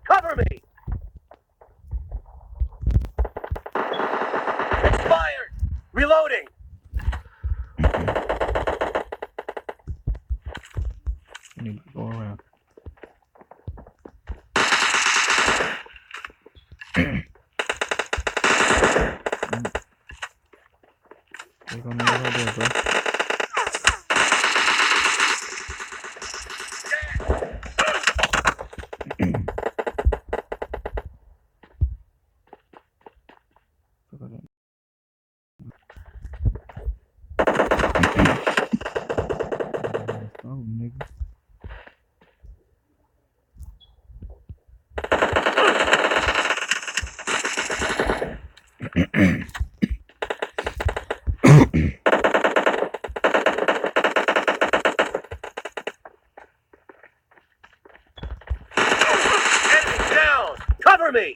Cover me! Expired! Reloading! Need to go around. They're gonna go right there, bro. Oh, nigga. Enemy down! Cover me!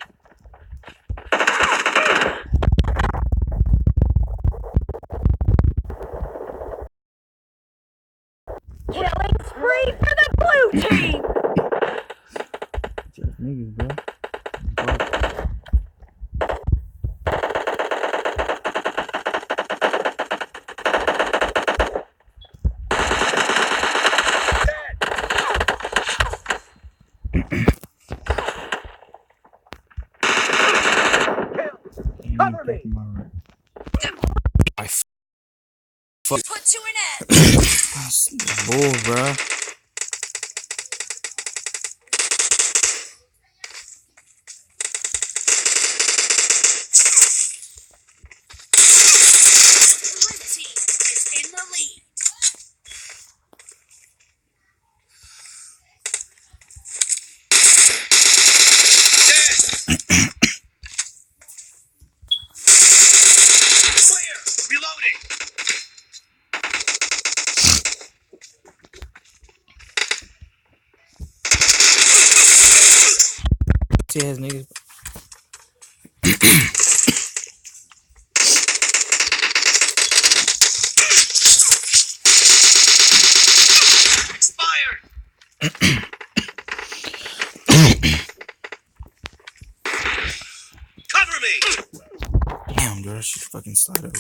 Killing spree for the blue team! Just niggas, bro. Cover me! Fuck. Put you in it! Bull, bro. Blue team is in the lead. Clear! Reloading! See ass niggas. Expired! Cover me! Damn, bro. She fucking slide over.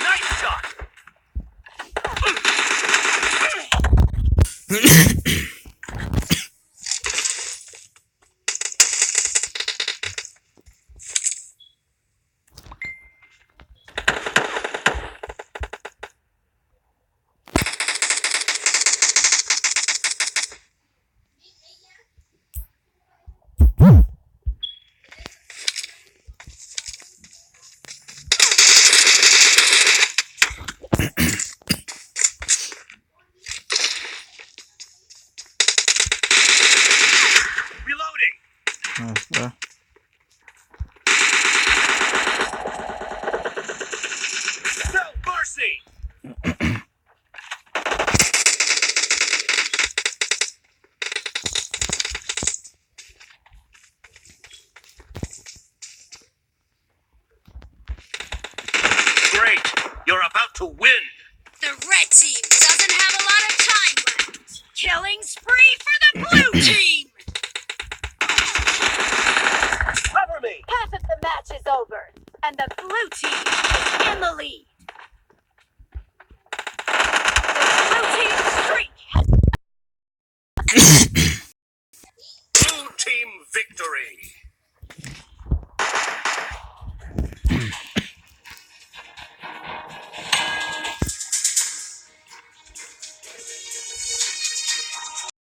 Nice shot! Reloading! Nice, bro. No mercy! Great! You're about to win! The red team doesn't have a lot of time left. Killing spree for the blue team! Cover me! Half of the match is over, and the blue team is in the lead.